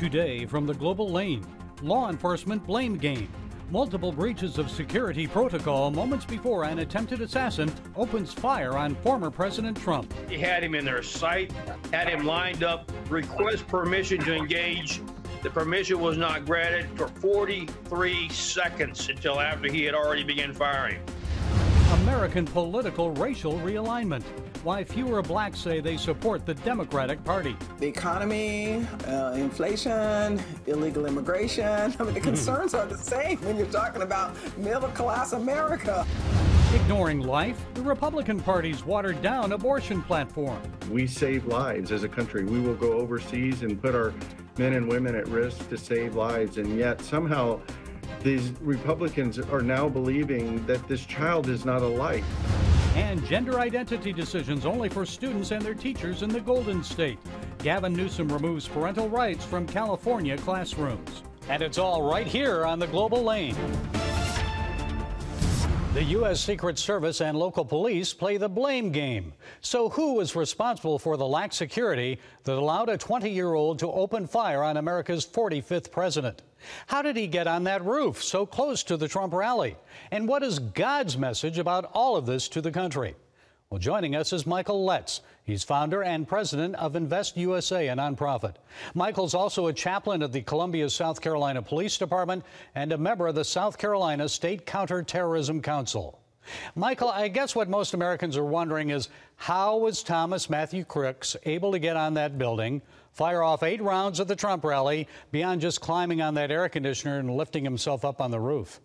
Today from the global lane, law enforcement blame game. Multiple breaches of security protocol moments before an attempted assassin opens fire on former President Trump. He had him in their sight, had him lined up, request permission to engage. The permission was not granted for 43 seconds until after he had already begun firing. American political racial realignment. Why fewer blacks say they support the Democratic Party. The economy, inflation, illegal immigration. I mean, the concerns are the same when you're talking about middle-class America. Ignoring life, the Republican Party's watered-down abortion platform. We save lives as a country. We will go overseas and put our men and women at risk to save lives, and yet somehow these Republicans are now believing that this child is not a life. And gender identity decisions only for students and their teachers in the Golden State. Gavin Newsome removes parental rights from California classrooms. And it's all right here on the global lane. The U.S. Secret Service and local police play the blame game. So who was responsible for the lax security that allowed a 20-year-old to open fire on America's 45th president? How did he get on that roof so close to the Trump rally? And what is God's message about all of this to the country? Well, joining us is Michael Letts. He's founder and president of Invest USA, a nonprofit. Michael's also a chaplain at the Columbia, South Carolina Police Department and a member of the South Carolina State Counterterrorism Council. Michael, I guess what most Americans are wondering is how was Thomas Matthew Crooks able to get on that building, fire off 8 rounds at the Trump rally, beyond just climbing on that air conditioner and lifting himself up on the roof?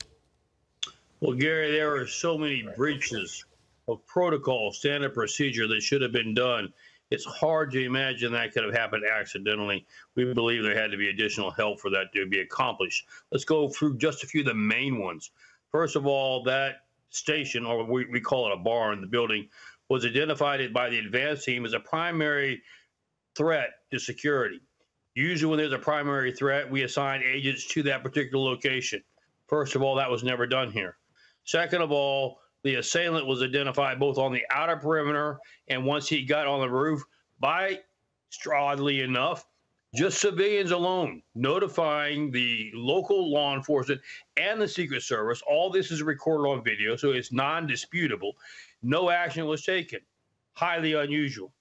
Well, Gary, there are so many breaches of protocol, standard procedure that should have been done. It's hard to imagine that could have happened accidentally. We believe there had to be additional help for that to be accomplished. Let's go through just a few of the main ones. First of all, that station, or we call it a barn, the building, was identified by the advance team as a primary threat to security. Usually when there's a primary threat, we assign agents to that particular location. First of all, that was never done here. Second of all, the assailant was identified both on the outer perimeter and once he got on the roof by, oddly enough, just civilians alone, notifying the local law enforcement and the Secret Service. All this is recorded on video, so it's non-disputable. No action was taken. Highly unusual.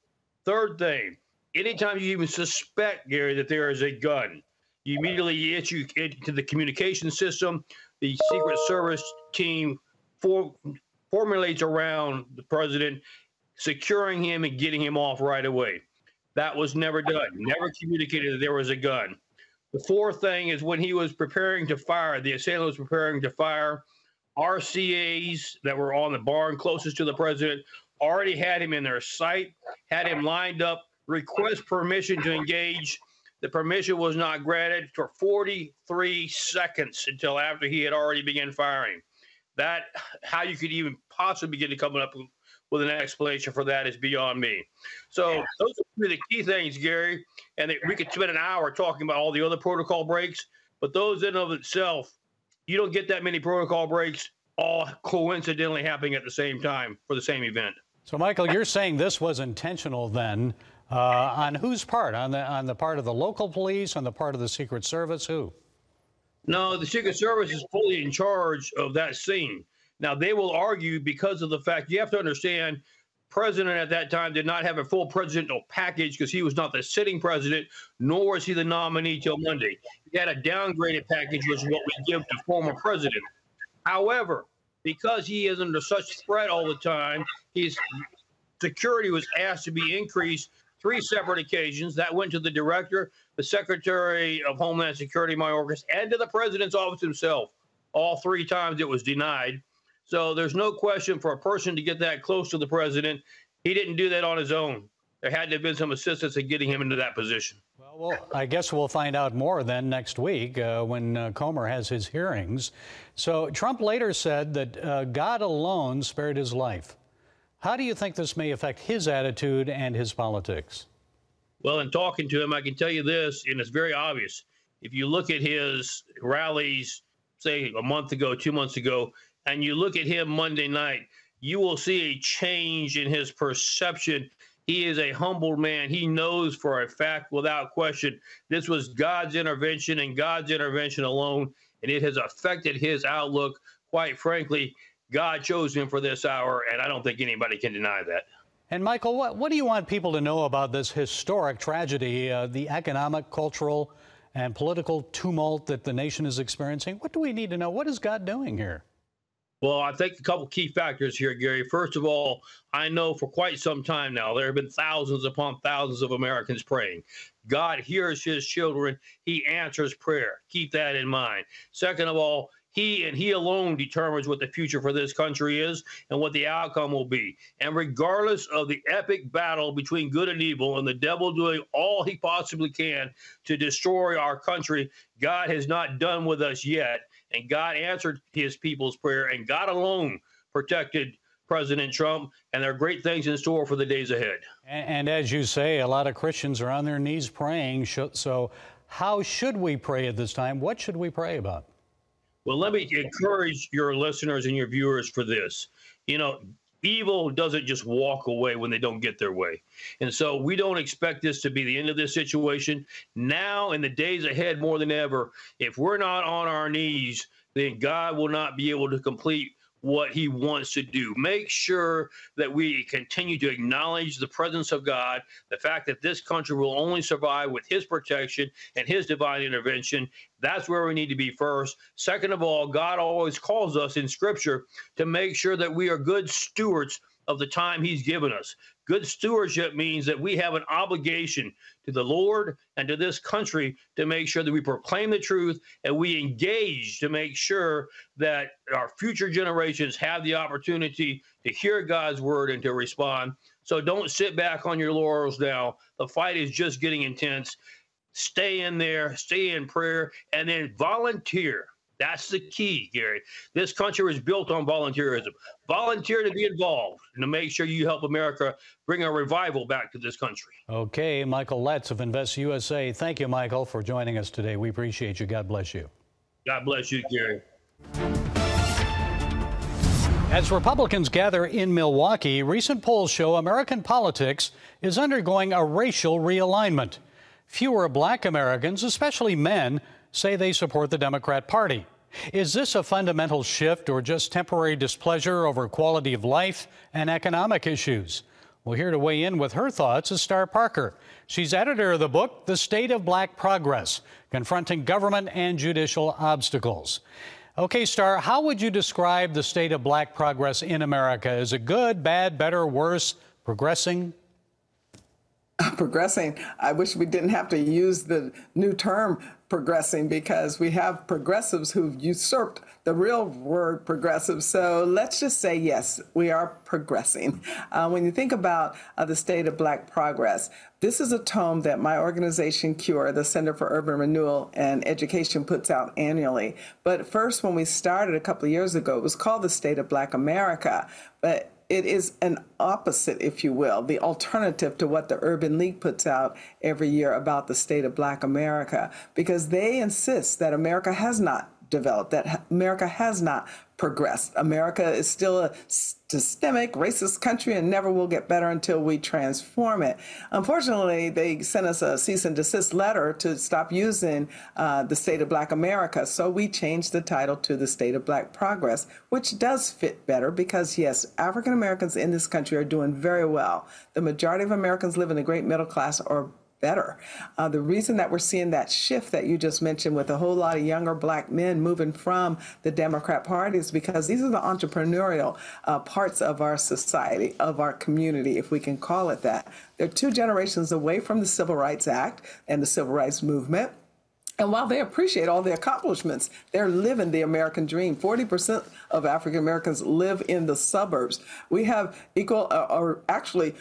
Third thing, anytime you even suspect, Gary, that there is a gun, you immediately issue into the communication system. The Secret Service team formulates around the president, securing him and getting him off right away. That was never done. Never communicated that there was a gun. The fourth thing is when he was preparing to fire, the assailant was preparing to fire, RCAs that were on the barn closest to the president already had him in their sight, had him lined up, request permission to engage. The permission was not granted for 43 seconds until after he had already begun firing. That, how you could even possibly get to coming up with an explanation for that is beyond me. So those are the key things, Gary, and we could spend an hour talking about all the other protocol breaks, but those in and of itself, you don't get that many protocol breaks all coincidentally happening at the same time for the same event. So, Michael, you're saying this was intentional then, on whose part? On the part of the local police, on the part of the Secret Service, who? No, the Secret Service is fully in charge of that scene. Now, they will argue because of the fact, you have to understand, president at that time did not have a full presidential package because he was not the sitting president, nor was he the nominee till Monday. He had a downgraded package, which is what we give to former president. However, because he is under such threat all the time, his security was asked to be increased 3 separate occasions. That went to the director, the Secretary of Homeland Security, Mayorkas, and to the president's office himself. All 3 times it was denied. So there's no question for a person to get that close to the president. He didn't do that on his own. There had to have been some assistance in getting him into that position. Well, I guess we'll find out more then next week when Comer has his hearings. So Trump later said that God alone spared his life. How do you think this may affect his attitude and his politics? Well, in talking to him, I can tell you this, and it's very obvious. If you look at his rallies, say a month ago, 2 months ago, and you look at him Monday night, you will see a change in his perception He is a humble man. He knows for a fact, without question, this was God's intervention and God's intervention alone, and it has affected his outlook. Quite frankly, God chose him for this hour, and I don't think anybody can deny that. And Michael, what do you want people to know about this historic tragedy, the economic, cultural, and political tumult that the nation is experiencing? What do we need to know? What is God doing here? Well, I think a couple key factors here, Gary. First of all, I know for quite some time now, there have been thousands upon thousands of Americans praying. God hears his children. He answers prayer. Keep that in mind. Second of all, he and he alone determines what the future for this country is and what the outcome will be. And regardless of the epic battle between good and evil and the devil doing all he possibly can to destroy our country, God has not done with us yet. And God answered his people's prayer, and God alone protected President Trump, and there are great things in store for the days ahead. And as you say, a lot of Christians are on their knees praying. So how should we pray at this time? What should we pray about? Well, let me encourage your listeners and your viewers for this. You know, evil doesn't just walk away when they don't get their way. And so we don't expect this to be the end of this situation. Now, in the days ahead, more than ever, if we're not on our knees, then God will not be able to complete what he wants to do. Make sure that we continue to acknowledge the presence of God, the fact that this country will only survive with his protection and his divine intervention. That's where we need to be first. Second of all, God always calls us in Scripture to make sure that we are good stewards of the time he's given us. Good stewardship means that we have an obligation to the Lord and to this country to make sure that we proclaim the truth and we engage to make sure that our future generations have the opportunity to hear God's word and to respond. So don't sit back on your laurels now. The fight is just getting intense. Stay in there, stay in prayer, and then volunteer. That's the key, Gary. This country is built on volunteerism. Volunteer to be involved and to make sure you help America bring a revival back to this country. Okay, Michael Letts of Invest USA. Thank you, Michael, for joining us today. We appreciate you. God bless you. God bless you, Gary. As Republicans gather in Milwaukee, recent polls show American politics is undergoing a racial realignment. Fewer black Americans, especially men, say they support the Democrat Party. Is this a fundamental shift or just temporary displeasure over quality of life and economic issues? Well, here to weigh in with her thoughts is Star Parker. She's editor of the book, The State of Black Progress, Confronting Government and Judicial Obstacles. Okay, Star, how would you describe the state of black progress in America? Is it good, bad, better, worse, progressing? Progressing. I wish we didn't have to use the new term progressing, because we have progressives who've usurped the real word progressive. So let's just say, yes, we are progressing. When you think about the state of black progress, this is a tome that my organization, CURE, the Center for Urban Renewal and Education, puts out annually. But first, when we started a couple of years ago, it was called The State of Black America. But it is an opposite, if you will, the alternative to what the Urban League puts out every year about the state of black America, because they insist that America has not developed, that America has not progressed. America is still a systemic racist country and never will get better until we transform it. Unfortunately, they sent us a cease and desist letter to stop using the state of black America. So we changed the title to the state of black progress, which does fit better because, yes, African Americans in this country are doing very well. The majority of Americans live in the great middle class or better. The reason that we're seeing that shift that you just mentioned with a whole lot of younger black men moving from the Democrat Party is because these are the entrepreneurial parts of our society, of our community, if we can call it that. They're 2 generations away from the Civil Rights Act and the Civil Rights Movement. And while they appreciate all the accomplishments, they're living the American dream. 40% of African Americans live in the suburbs. We have equal, or actually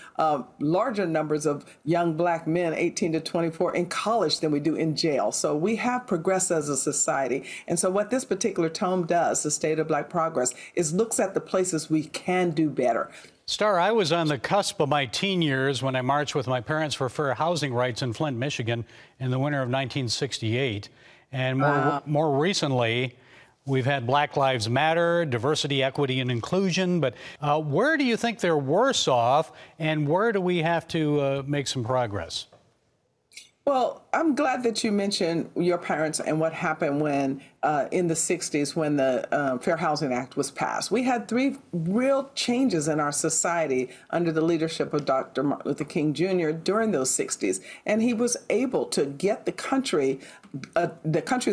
larger numbers of young black men, 18 to 24, in college than we do in jail. So we have progressed as a society. And so what this particular tome does, The State of Black Progress, is looks at the places we can do better. Star, I was on the cusp of my teen years when I marched with my parents for fair housing rights in Flint, Michigan in the winter of 1968. And more recently, We've had Black Lives Matter, diversity, equity, and inclusion. But where do you think they're worse off, and where do we have to make some progress? Well, I'm glad that you mentioned your parents and what happened when, in the 60s, when the Fair Housing Act was passed. We had three real changes in our society under the leadership of Dr. Martin Luther King Jr. during those 60s. And he was able to get the country's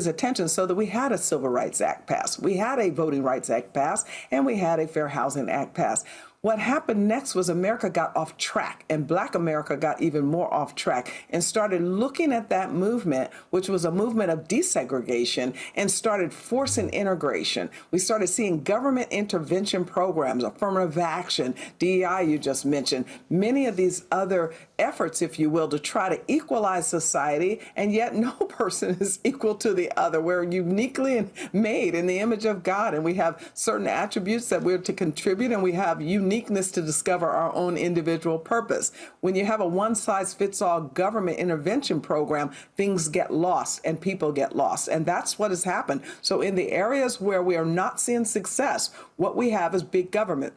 attention so that we had a Civil Rights Act passed, we had a Voting Rights Act passed, and we had a Fair Housing Act passed. What happened next was America got off track, and Black America got even more off track and started looking at that movement, which was a movement of desegregation, and started forcing integration. We started seeing government intervention programs, affirmative action, DEI you just mentioned, many of these other efforts, if you will, to try to equalize society, and yet no person is equal to the other. We're uniquely made in the image of God, and we have certain attributes that we're to contribute, and we have uniqueness to discover our own individual purpose. When you have a one-size-fits-all government intervention program, things get lost and people get lost, and that's what has happened. So in the areas where we are not seeing success, what we have is big government.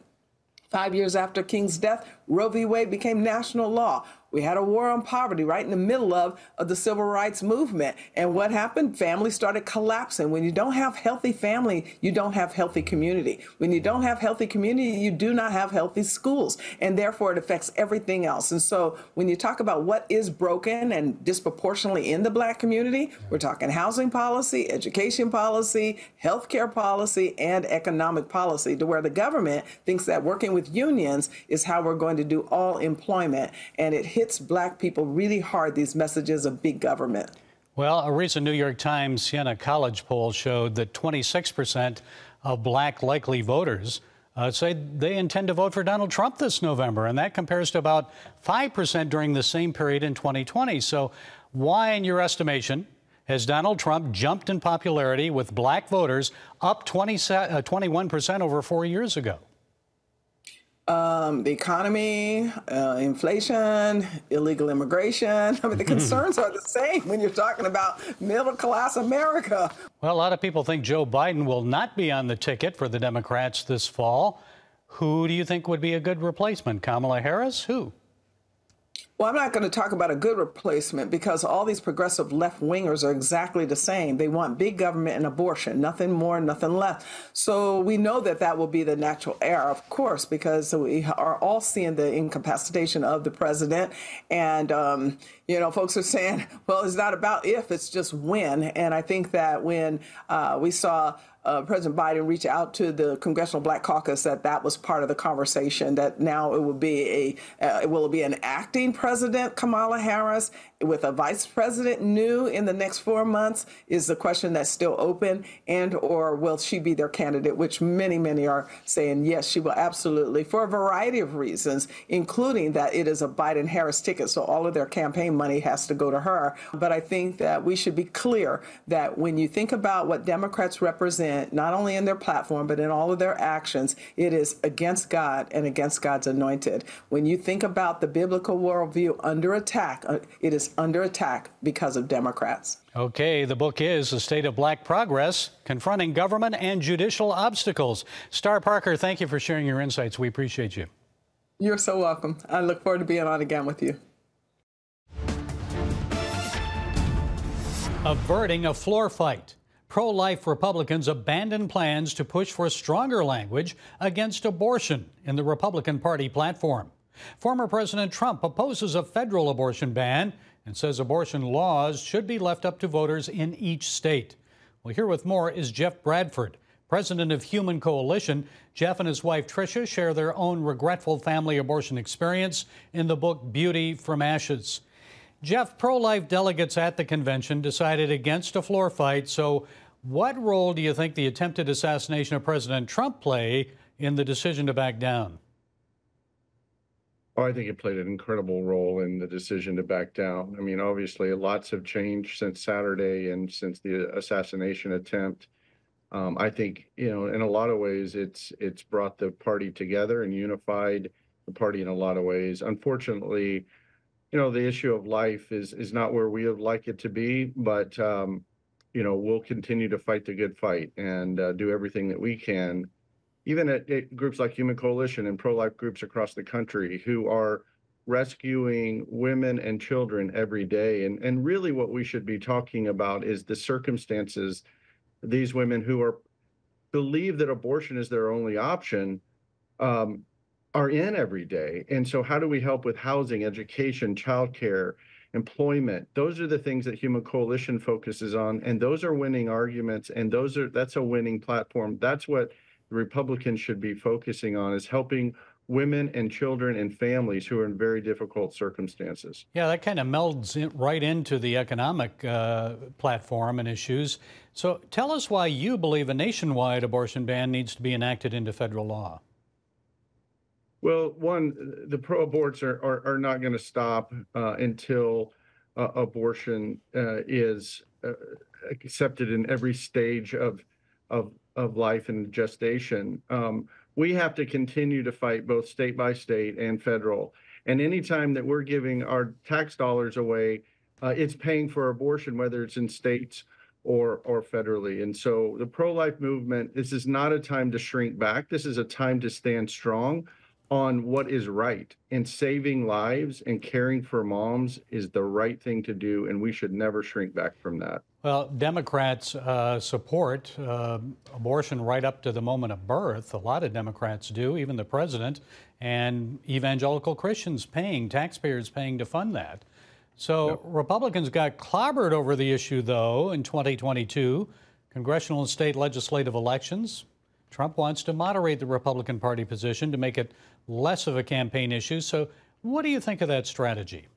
5 years after King's death, Roe v. Wade became national law. We had a war on poverty right in the middle of the civil rights movement. And what happened? Families started collapsing. When you don't have healthy family, you don't have healthy community. When you don't have healthy community, you do not have healthy schools. And therefore, it affects everything else. And so when you talk about what is broken and disproportionately in the Black community, we're talking housing policy, education policy, healthcare policy, and economic policy, to where the government thinks that working with unions is how we're going to do all employment. And it hits Black people really hard, these messages of big government. Well, a recent New York Times Siena College poll showed that 26% of Black likely voters say they intend to vote for Donald Trump this November, and that compares to about 5% during the same period in 2020. So why, in your estimation, has Donald Trump jumped in popularity with Black voters up 21% over 4 years ago? The economy, inflation, illegal immigration. I mean, the concerns are the same when you're talking about middle-class America. Well, a lot of people think Joe Biden will not be on the ticket for the Democrats this fall. Who do you think would be a good replacement? Kamala Harris? Who? Well, I'm not going to talk about a good replacement, because all these progressive left-wingers are exactly the same. They want big government and abortion, nothing more, nothing less. So we know that that will be the natural heir, of course, because we are all seeing the incapacitation of the president. And, folks are saying, well, it's not about if, it's just when. And I think that when we saw President Biden reach out to the Congressional Black Caucus, that was part of the conversation, that now it will be an acting president, Kamala Harris, with a vice president new in the next 4 months, is the question that's still open, and or will she be their candidate, which many are saying yes, she will absolutely, for a variety of reasons, including that it is a Biden-Harris ticket, so all of their campaign money has to go to her. But I think that we should be clear that when you think about what Democrats represent, not only in their platform, but in all of their actions, it is against God and against God's anointed. When you think about the biblical worldview under attack, it is under attack because of Democrats. Okay, the book is The State of Black Progress, Confronting Government and Judicial Obstacles. Star Parker, thank you for sharing your insights. We appreciate you. You're so welcome. I look forward to being on again with you. Averting a floor fight. Pro-life Republicans abandon plans to push for stronger language against abortion in the Republican Party platform. Former President Trump opposes a federal abortion ban and says abortion laws should be left up to voters in each state. Well, here with more is Jeff Bradford, president of Human Coalition. Jeff and his wife Tricia share their own regretful family abortion experience in the book Beauty from Ashes. Jeff, pro-life delegates at the convention decided against a floor fight. So what role do you think the attempted assassination of President Trump play in the decision to back down? Oh, I think it played an incredible role in the decision to back down. I mean, obviously, lots have changed since Saturday and since the assassination attempt. I think, in a lot of ways, it's brought the party together and unified the party in a lot of ways. Unfortunately, the issue of life is not where we would like it to be, but we'll continue to fight the good fight and do everything that we can, even at groups like Human Coalition and pro-life groups across the country who are rescuing women and children every day. And really what we should be talking about is the circumstances these women who believe that abortion is their only option are in every day. And so how do we help with housing, education, childcare, employment? Those are the things that Human Coalition focuses on, and those are winning arguments, and that's a winning platform. That's what the Republicans should be focusing on, is helping women and children and families who are in very difficult circumstances. Yeah, that kind of melds right into the economic platform and issues. So tell us why you believe a nationwide abortion ban needs to be enacted into federal law. Well, one, the pro-aborts are not going to stop until abortion is accepted in every stage of life and gestation. We have to continue to fight both state by state and federal. And anytime that we're giving our tax dollars away, it's paying for abortion, whether it's in states or federally. And so the pro-life movement, this is not a time to shrink back. This is a time to stand strong on what is right, and saving lives and caring for moms is the right thing to do, and we should never shrink back from that. Well, Democrats support abortion right up to the moment of birth. A lot of Democrats do, even the president, and evangelical Christians taxpayers paying to fund that. So yep. Republicans got clobbered over the issue, though, in 2022, congressional and state legislative elections. Trump wants to moderate the Republican Party position to make it less of a campaign issue. So what do you think of that strategy?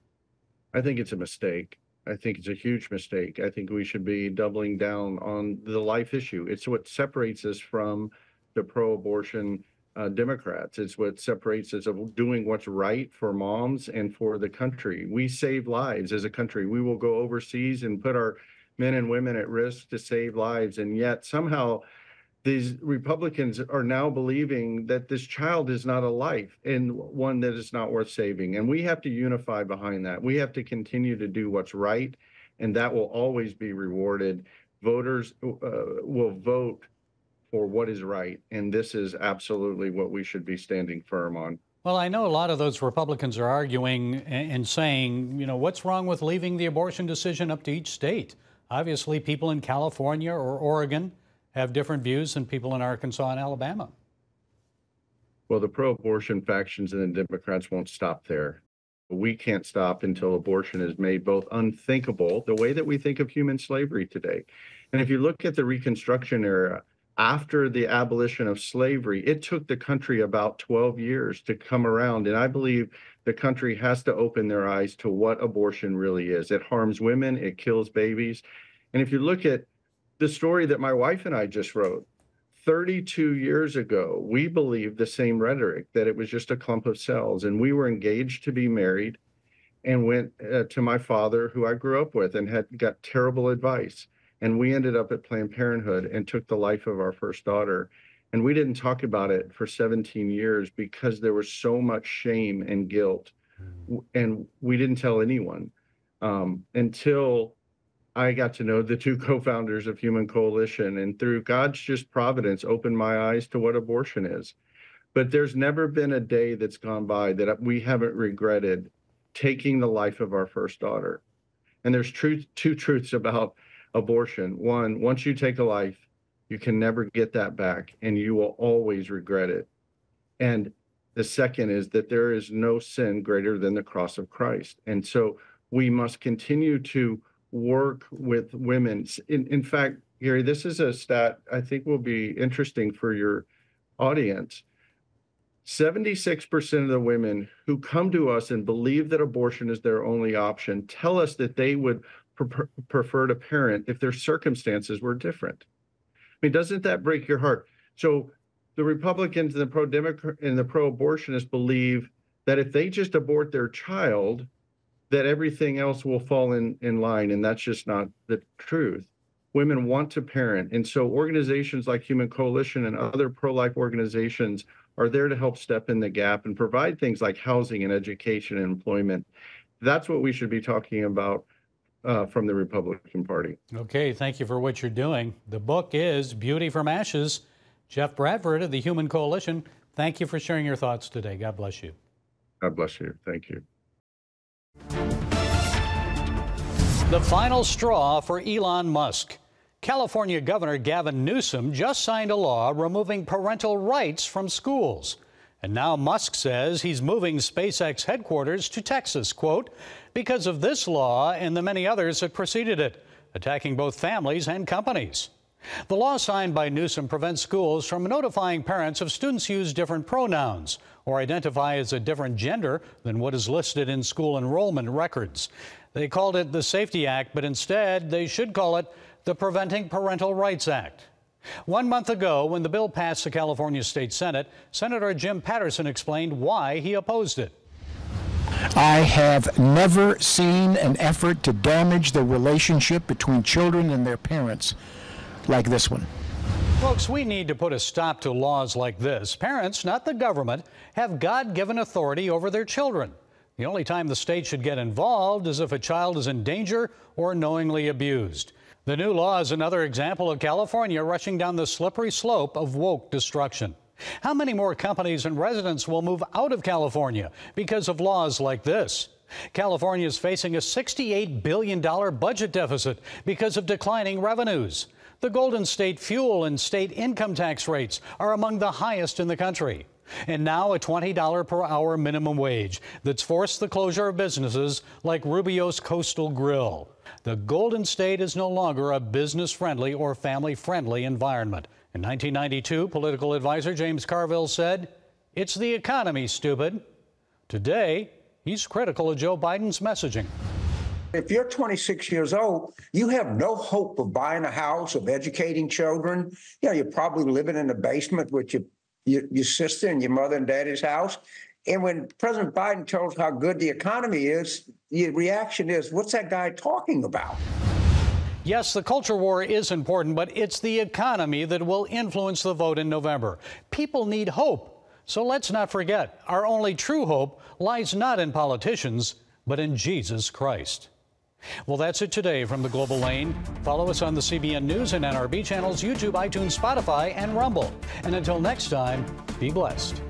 I think it's a mistake. I think it's a huge mistake. I think we should be doubling down on the life issue. It's what separates us from the pro-abortion Democrats. It's what separates us of doing what's right for moms and for the country. We save lives as a country. We will go overseas and put our men and women at risk to save lives. And yet somehow these Republicans are now believing that this child is not a life and one that is not worth saving. And we have to unify behind that. We have to continue to do what's right, and that will always be rewarded. Voters will vote for what is right, and this is absolutely what we should be standing firm on. Well, I know a lot of those Republicans are arguing and saying, what's wrong with leaving the abortion decision up to each state? Obviously, people in California or Oregon have different views than people in Arkansas and Alabama. Well, the pro-abortion factions and the Democrats won't stop there. We can't stop until abortion is made both unthinkable, the way that we think of human slavery today. And if you look at the Reconstruction era, after the abolition of slavery, it took the country about 12 years to come around. And I believe the country has to open their eyes to what abortion really is. It harms women, it kills babies. And if you look at the story that my wife and I just wrote, 32 years ago, we believed the same rhetoric, that it was just a clump of cells. And we were engaged to be married and went to my father, who I grew up with, and had got terrible advice. And we ended up at Planned Parenthood and took the life of our first daughter. And we didn't talk about it for 17 years because there was so much shame and guilt. And we didn't tell anyone until I got to know the two co-founders of Human Coalition, and through God's just providence, opened my eyes to what abortion is. But there's never been a day that's gone by that we haven't regretted taking the life of our first daughter. And there's two truths about abortion. One, once you take a life, you can never get that back, and you will always regret it. And the second is that there is no sin greater than the cross of Christ. And so we must continue to work with women. In fact, Gary, this is a stat I think will be interesting for your audience. 76% of the women who come to us and believe that abortion is their only option tell us that they would prefer to parent if their circumstances were different. I mean, doesn't that break your heart? So the Republicans and the pro-Democrat and the pro-abortionists believe that if they just abort their child, that everything else will fall in line, and that's just not the truth. Women want to parent, and so organizations like Human Coalition and other pro-life organizations are there to help step in the gap and provide things like housing and education and employment. That's what we should be talking about from the Republican Party. Okay, thank you for what you're doing. The book is Beauty from Ashes. Jeff Bradford of the Human Coalition, thank you for sharing your thoughts today. God bless you. God bless you. Thank you. The final straw for Elon Musk. California Governor Gavin Newsome just signed a law removing parental rights from schools. And now Musk says he's moving SpaceX headquarters to Texas, quote, because of this law and the many others that preceded it, attacking both families and companies. The law signed by Newsome prevents schools from notifying parents if students use different pronouns or identify as a different gender than what is listed in school enrollment records. They called it the Safety Act, but instead they should call it the Preventing Parental Rights Act. 1 month ago, when the bill passed the California State Senate, Senator Jim Patterson explained why he opposed it. I have never seen an effort to damage the relationship between children and their parents like this one. Folks, we need to put a stop to laws like this. Parents, not the government, have God-given authority over their children. The only time the state should get involved is if a child is in danger or knowingly abused. The new law is another example of California rushing down the slippery slope of woke destruction. How many more companies and residents will move out of California because of laws like this? California is facing a $68 billion budget deficit because of declining revenues. The Golden State fuel and state income tax rates are among the highest in the country. And now a $20 per hour minimum wage that's forced the closure of businesses like Rubio's Coastal Grill. The Golden State is no longer a business-friendly or family-friendly environment. In 1992, political advisor James Carville said, "It's the economy, stupid." Today, he's critical of Joe Biden's messaging. If you're 26 years old, you have no hope of buying a house, of educating children. You know, you're probably living in the basement with your sister and your mother and daddy's house. And when President Biden tells how good the economy is, the reaction is, what's that guy talking about? Yes, the culture war is important, but it's the economy that will influence the vote in November. People need hope. So let's not forget, our only true hope lies not in politicians, but in Jesus Christ. Well, that's it today from the Global Lane. Follow us on the CBN News and NRB channels, YouTube, iTunes, Spotify, and Rumble. And until next time, be blessed.